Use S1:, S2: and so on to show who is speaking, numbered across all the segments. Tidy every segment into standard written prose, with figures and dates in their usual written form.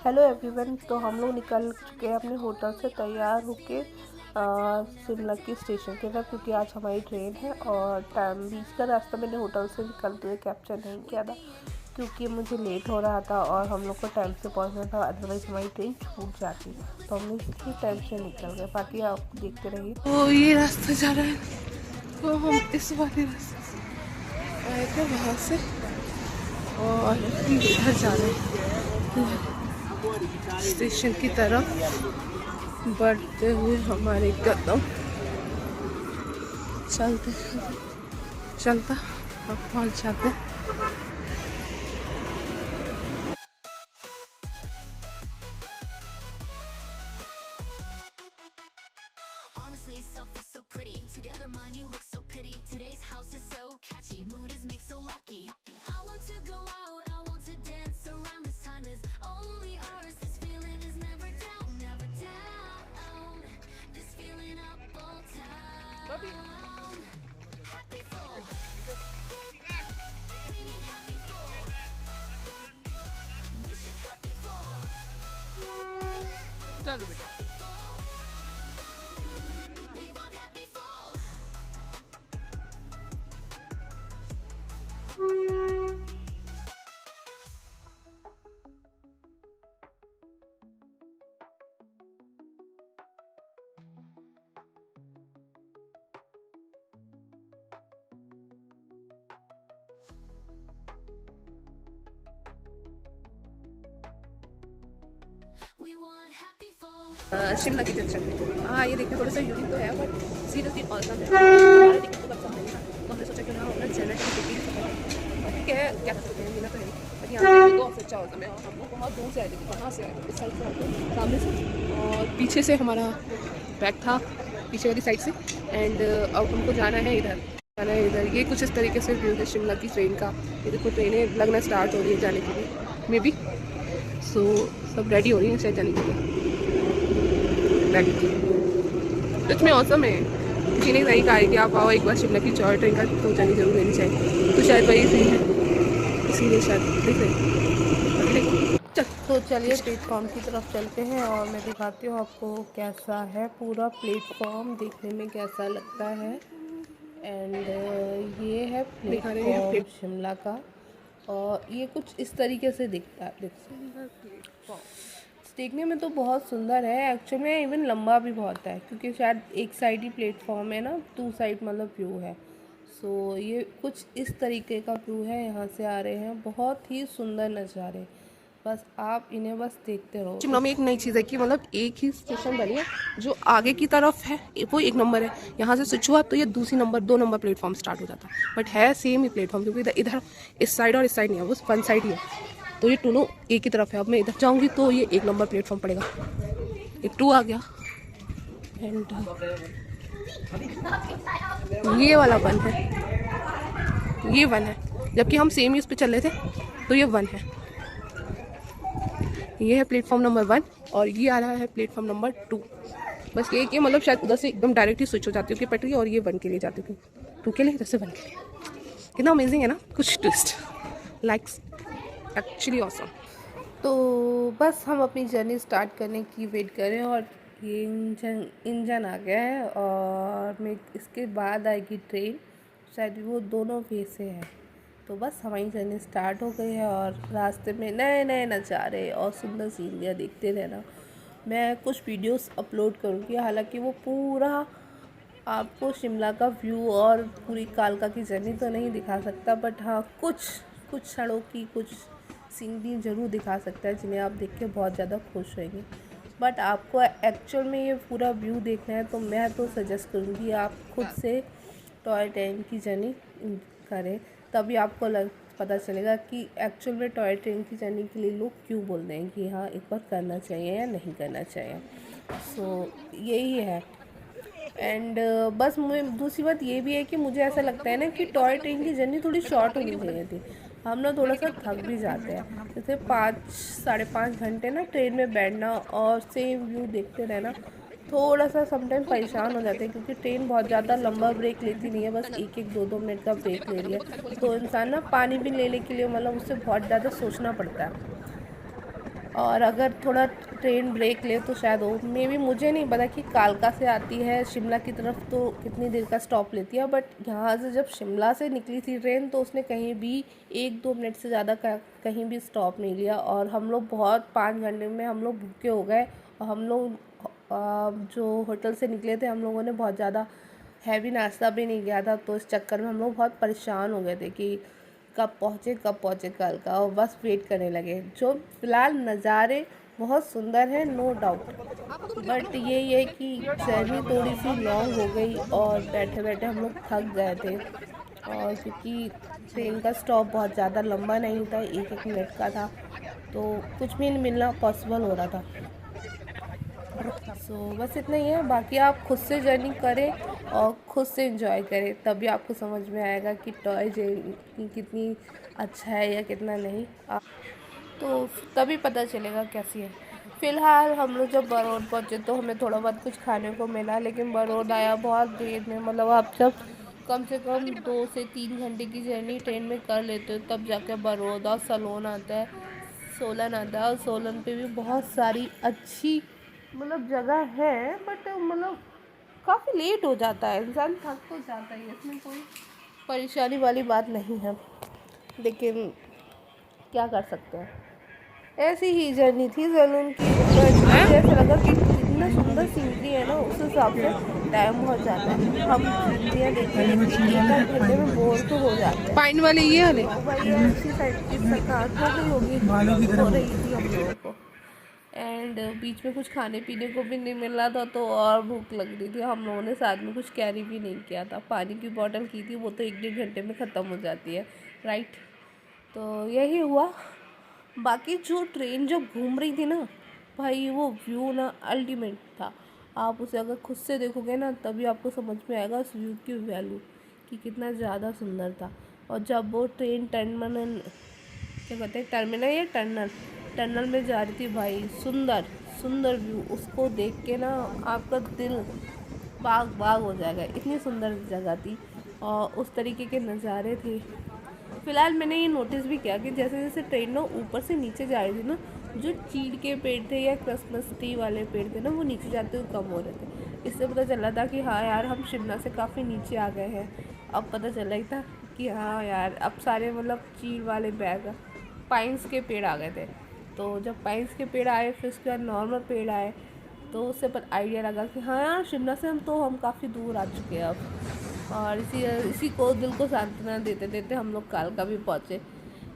S1: Hello everyone. तो हम लोग निकल चुके हैं अपने होटल से तैयार होके शिमला की स्टेशन की तरफ, क्योंकि आज हमारी ट्रेन है। और टाइम बीच का रास्ता मैंने होटल से निकलते हुए कैप्चर नहीं किया था, क्योंकि मुझे लेट हो रहा था और हम लोग को टाइम से पहुंचना था, अदरवाइज़ हमारी ट्रेन छूट जाती। तो हमने इसी टाइम से निकल गए। बाकी आप देखते रहिए।
S2: तो ये रास्ता जा रहा है, तो हम इस वाले रास्ते से आए थे वहाँ से, और इधर जा रहे हैं स्टेशन की तरफ बढ़ते हुए हमारे कदम चलते चलता अब पहुँच जाते हैं। चलो बेटा। शिमला की जंक्शन। हाँ, ये देखिए थोड़ा सा यूनिक तो है, बट सीरियसली ऑसम है। हमारा टिकट तो कब मिलेगा, तो हमने सोचा कि ना अपना जनरल टिकट ठीक है, क्या कर सकते हैं, मिला तो है। बट यहाँ पे तो ऑफर अच्छा होता है। और हम लोग बहुत दूर से आए थे, कहाँ से आए थे, इस साइड से आए थे, सामने से और पीछे से हमारा बैग था, पीछे वाली साइड से। एंड अब हमको जाना है इधर। ये कुछ इस तरीके से व्यू है शिमला की ट्रेन का। ये देखो ट्रेनें लगना स्टार्ट हो रही है जाने के लिए, मे बी। सो सब रेडी हो रही हैं शायद जाने के लिए। सच में औसम है। किसी ने सही कहा है कि आप आओ एक बार शिमला की टॉय ट्रेन का तो जानी जरूर लेनी चाहिए। तो शायद वही सही है, इसीलिए शायद देख रहे। चल
S1: तो चलिए प्लेटफॉर्म की तरफ चलते हैं और मैं दिखाती हूँ आपको कैसा है पूरा प्लेटफॉर्म, देखने में कैसा लगता है। एंड ये है प्लेटफॉर्म शिमला का, और ये कुछ इस तरीके से दिखता है। देखने में तो बहुत सुंदर है, एक्चुअल में इवन लंबा भी बहुत है, क्योंकि शायद एक साइड ही प्लेटफॉर्म है ना, 2 साइड मतलब व्यू है। सो ये कुछ इस तरीके का व्यू है। यहाँ से आ रहे हैं बहुत ही सुंदर नज़ारे, बस आप इन्हें बस देखते रहो।
S2: शिमला में एक नई चीज़ है कि मतलब एक ही स्टेशन बनी है जो आगे की तरफ है, वो 1 नंबर है। यहाँ से स्विच हुआ तो ये 2 नंबर प्लेटफॉर्म स्टार्ट हो जाता है, बट है सेम ही प्लेटफॉर्म, क्योंकि इधर इस साइड और इस साइड नहीं है, वो 1 साइड ही है। तो ये दोनों एक ही तरफ है। अब मैं इधर जाऊँगी तो ये 1 नंबर प्लेटफॉर्म पड़ेगा, एक 2 आ गया। एंड ये वाला 1 है, ये 1 है, जबकि हम सेम ही उस पर चल रहे थे, तो ये 1 है। ये है प्लेटफॉर्म नंबर 1 और ये आ रहा है प्लेटफॉर्म नंबर 2। बस ये कि मतलब शायद उधर से एकदम डायरेक्ट ही स्विच हो जाती है पटरी, और ये 1 के लिए जाती है, 2 के लिए, इधर से 1 के लिए। कितना अमेजिंग है ना, कुछ ट्विस्ट, लाइक्स एक्चुअली ऑसम।
S1: तो बस हम अपनी जर्नी स्टार्ट करने की वेट करें, और ये इंजन आ गया है, और मैं इसके बाद आएगी ट्रेन, शायद वो दोनों वे से है। तो बस हमारी जर्नी स्टार्ट हो गई है, और रास्ते में नए नए नज़ारे और सुंदर सीनरियाँ देखते रहना। मैं कुछ वीडियोस अपलोड करूँगी, हालांकि वो पूरा आपको शिमला का व्यू और पूरी कालका की जर्नी तो नहीं दिखा सकता, बट हाँ कुछ कुछ क्षणों की कुछ सीनरी ज़रूर दिखा सकता है, जिन्हें आप देख के बहुत ज़्यादा खुश होंगे। बट आपको एक्चुअल में ये पूरा व्यू देखना है तो मैं तो सजेस्ट करूँगी आप खुद से टॉय ट्रेन की जर्नी करें, तभी आपको पता चलेगा कि एक्चुअल में टॉय ट्रेन की जर्नी के लिए लोग क्यों बोल रहे हैं कि हाँ एक बार करना चाहिए या नहीं करना चाहिए। सो यही है। एंड बस मुझे दूसरी बात ये भी है कि मुझे ऐसा लगता है ना कि टॉय ट्रेन की जर्नी थोड़ी शॉर्ट होनी चाहिए थी। हम ना थोड़ा सा थक भी जाते हैं, जैसे 5-5.5 घंटे ना ट्रेन में बैठना और सेम व्यू देखते रहना, थोड़ा सा समटाइम परेशान हो जाते हैं, क्योंकि ट्रेन बहुत ज़्यादा लंबा ब्रेक लेती नहीं है, बस 1-2 मिनट का ब्रेक ले रही है। तो इंसान ना पानी भी लेने के लिए मतलब उससे बहुत ज़्यादा सोचना पड़ता है। और अगर थोड़ा ट्रेन ब्रेक ले तो शायद वो मे भी, मुझे नहीं पता कि कालका से आती है शिमला की तरफ तो कितनी देर का स्टॉप लेती है, बट यहाँ से जब शिमला से निकली थी ट्रेन तो उसने कहीं भी 1-2 मिनट से ज़्यादा कहीं भी स्टॉप नहीं लिया। और हम लोग बहुत 5 घंटे में हम लोग भूखे हो गए। और हम लोग जो होटल से निकले थे हम लोगों ने बहुत ज़्यादा हैवी नाश्ता भी नहीं किया था, तो इस चक्कर में हम लोग बहुत परेशान हो गए थे कि कब पहुँचे कल का, और बस वेट करने लगे। जो फ़िलहाल नज़ारे बहुत सुंदर है, नो डाउट, बट ये है कि जर्नी थोड़ी सी लॉन्ग हो गई और बैठे बैठे हम लोग थक गए थे। और क्योंकि ट्रेन का स्टॉप बहुत ज़्यादा लंबा नहीं था, 1-1 मिनट का था, तो कुछ भी मिलना पॉसिबल हो रहा था। बस इतना ही है। बाकी आप खुद से जर्नी करें और खुद से एंजॉय करें, तभी आपको समझ में आएगा कि टॉय जर्नी कितनी अच्छा है या कितना नहीं। तो तभी पता चलेगा कैसी है। फ़िलहाल हम लोग जब बरौन पहुँचे तो हमें थोड़ा बहुत कुछ खाने को मिला, लेकिन बरौन आया बहुत देर में। मतलब आप जब कम से कम 2 से 3 घंटे की जर्नी ट्रेन में कर लेते हो तब जाकर बरौन और सलोन आता है, सोलन आता है। और सोलन पे भी बहुत सारी अच्छी मतलब जगह है, बट मतलब काफ़ी लेट हो जाता है, इंसान थक तो जाता ही है, इसमें कोई परेशानी वाली बात नहीं है, लेकिन क्या कर सकते हैं। ऐसी ही जर्नी थी सैलून की। मुझे ऐसा लगा कि इतना सुंदर सीनरी है ना, उस हिसाब से टाइम बहुत जाता है। हम सीनरियाँ देखते देखते 1-1 घंटे में बोर तो हो जाते हैं।
S2: पाइन वाले ये वाले
S1: भाई ऐसी साइड की सरकार हो गई होगी, हो रही थी हम लोगों को। एंड बीच में कुछ खाने पीने को भी नहीं मिल रहा था, तो और भूख लग रही थी। हम लोगों ने साथ में कुछ कैरी भी नहीं किया था। पानी की बोतल की थी, वो तो 1-1.5 घंटे में ख़त्म हो जाती है, राइट। तो यही हुआ। बाकी जो ट्रेन जब घूम रही थी ना भाई, वो व्यू ना अल्टीमेट था। आप उसे अगर खुद से देखोगे ना तभी आपको समझ में आएगा उस व्यू की वैल्यू, कि कितना ज़्यादा सुंदर था। और जब वो ट्रेन टर्मिनल, क्या कहते हैं, टर्मिनल या टनल में जा रही थी भाई, सुंदर सुंदर व्यू, उसको देख के ना आपका दिल बाग बाग हो जाएगा, इतनी सुंदर जगह थी और उस तरीके के नज़ारे थे। फ़िलहाल मैंने ये नोटिस भी किया कि जैसे जैसे ट्रेन ना ऊपर से नीचे जा रही थी ना, जो चीड़ के पेड़ थे या क्रिसमस ट्री वाले पेड़ थे ना, वो नीचे जाते हुए कम हो रहे थे। इससे पता चल रहा था कि हाँ यार, हम शिमला से काफ़ी नीचे आ गए हैं। अब पता चल रहा था कि हाँ यार, अब सारे मतलब चीड़ वाले बैग पाइन्स के पेड़ आ गए थे। तो जब पाइन्स के पेड़ आए फिर उसके बाद नॉर्मल पेड़ आए, तो उससे पर आइडिया लगा कि हाँ यार, शिमला से हम काफ़ी दूर आ चुके हैं अब। और इसी को दिल को सांत्वना देते देते हम लोग कालका भी पहुँचे।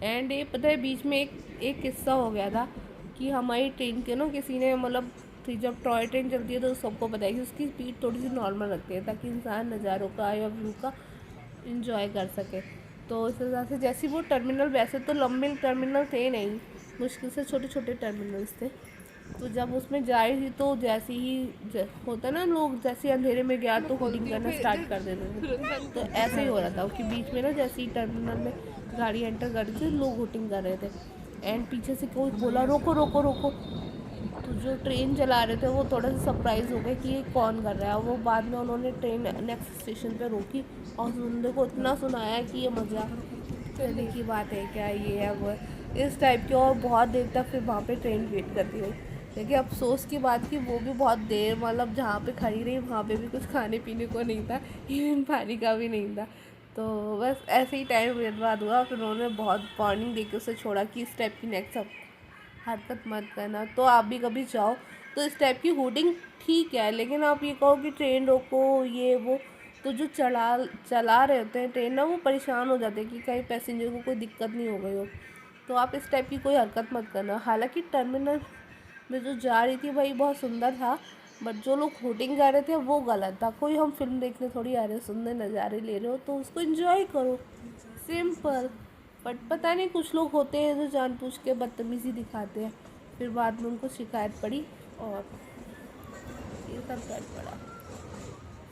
S1: एंड ये पता है, बीच में एक किस्सा हो गया था कि हमारी ट्रेन के ना किसी ने मतलब जब टॉय ट्रेन चलती है तो सबको पता है कि उसकी स्पीड थोड़ी सी नॉर्मल रखती है, ताकि इंसान नज़ारों का या व्यू का इंजॉय कर सके। तो इस हिसाब से जैसे वो टर्मिनल, वैसे तो लंबे टर्मिनल थे नहीं, मुश्किल से छोटे छोटे टर्मिनल्स थे। तो जब उसमें जा रही थी तो जैसे ही होता ना, लोग जैसे अंधेरे में गया तो होर्डिंग करना स्टार्ट कर देते थे, तो ऐसे ही हो रहा था कि बीच में ना जैसे ही टर्मिनल में गाड़ी एंटर कर रही थी, लोग होटिंग कर रहे थे। एंड पीछे से कोई बोला रोको रोको रोको, तो जो ट्रेन चला रहे थे वो थोड़ा सा सरप्राइज़ हो गए कि ये कौन कर रहा है। वो बाद में उन्होंने ट्रेन नेक्स्ट स्टेशन पे रोकी और सुनने को इतना सुनाया कि ये मजाक करने की बात है क्या, ये है वो, इस टाइप के। और बहुत देर तक फिर वहाँ पे ट्रेन वेट करती रही। लेकिन अफसोस की बात कि वो भी बहुत देर, मतलब जहाँ पे खड़ी रही वहाँ पे भी कुछ खाने पीने को नहीं था, इवन पानी का भी नहीं था। तो बस ऐसे ही टाइम बर्बाद हुआ। फिर उन्होंने बहुत वार्निंग देके उसे छोड़ा कि इस टाइप की नेक्स्ट हरकत मत करना। तो आप भी कभी जाओ तो इस टाइप की होर्डिंग ठीक है, लेकिन आप ये कहो कि ट्रेन रोको ये वो, तो जो चला रहे होते हैं ट्रेन ना, वो परेशान हो जाते हैं कि कहीं पैसेंजर को कोई दिक्कत नहीं हो गई हो। तो आप इस टाइप की कोई हरकत मत करना। हालांकि टर्मिनल में जो जा रही थी भाई बहुत सुंदर था, बट जो लोग होर्डिंग कर रहे थे वो गलत था। कोई हम फिल्म देखने थोड़ी आ रहे हो, सुंदर नज़ारे ले रहे हो तो उसको एंजॉय करो, सिंपल। बट पता नहीं, कुछ लोग होते हैं जो जानबूझ के बदतमीज़ी दिखाते हैं, फिर बाद में उनको शिकायत पड़ी और ये सब कर पड़ा।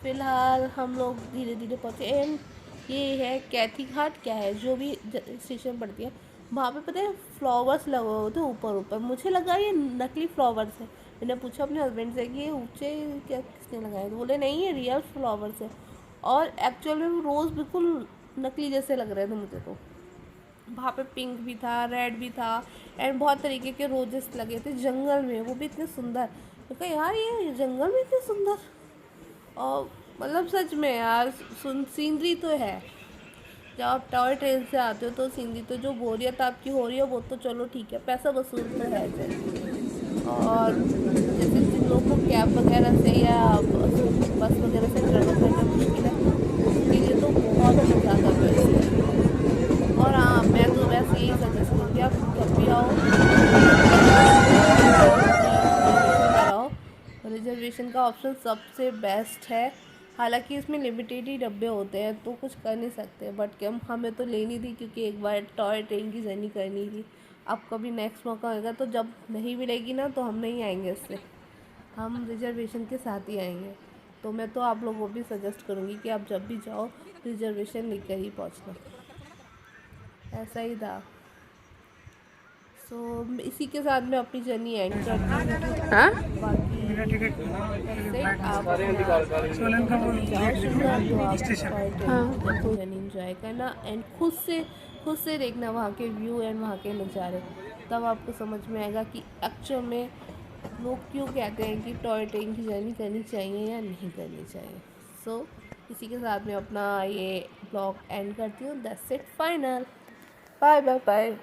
S1: फ़िलहाल हम लोग धीरे धीरे पहुँचे। एंड ये है कैथी घाट, क्या है जो भी स्टेशन पड़ती है वहाँ पे, पता है फ्लावर्स लगे हुए थे ऊपर ऊपर। मुझे लगा ये नकली फ्लावर्स है। मैंने पूछा अपने हस्बैंड से कि ये ऊँचे क्या किसने लगाए, तो बोले नहीं ये रियल फ्लावर्स है। और एक्चुअल में रोज़ बिल्कुल नकली जैसे लग रहे थे मुझे तो। वहाँ पे पिंक भी था, रेड भी था, एंड बहुत तरीके के रोजेस लगे थे जंगल में, वो भी इतने सुंदर। तो कहा यार ये जंगल में इतने सुंदर, और मतलब सच में यार सुन सीनरी तो है। जब आप टॉय ट्रेन से आते हो तो सीनरी तो, जो बोरियत आपकी हो रही है वो तो चलो ठीक है, पैसा वसूल तो है चलिए। और जैसे जिन लोगों को कैब वगैरह से या बस वगैरह से ट्रेवल करना मुश्किल है, उसके लिए तो बहुत ही ज़्यादा बेस्ट है। और हाँ, मैं तो वैसे यही सजेस्ट करूँगी, आप जब भी आओ रिजर्वेशन कराओ। रिजर्वेशन का ऑप्शन सबसे बेस्ट है। हालांकि इसमें लिमिटेड ही डब्बे होते हैं तो कुछ कर नहीं सकते, बट हमें तो लेनी थी क्योंकि एक बार टॉय ट्रेन की जर्नी करनी थी। अब कभी नेक्स्ट मौका होगा तो जब नहीं मिलेगी ना तो हम नहीं आएंगे इससे, हम रिजर्वेशन के साथ ही आएंगे। तो मैं तो आप लोगों को भी सजेस्ट करूँगी कि आप जब भी जाओ रिजर्वेशन लेकर ही पहुँचना। ऐसा ही था। सो इसी के साथ मैं अपनी जर्नी एंड करती हूँ।
S2: हाँ
S1: बाकी आप जर्नी इंजॉय करना एंड खुद से देखना वहाँ के व्यू एंड वहाँ के नज़ारे, तब आपको समझ में आएगा कि एक्चुअल में लोग क्यों कहते हैं कि टॉय ट्रेन की जर्नी करनी चाहिए या नहीं करनी चाहिए। सो इसी के साथ मैं अपना ये ब्लॉग एंड करती हूँ। That's it final. Bye bye bye.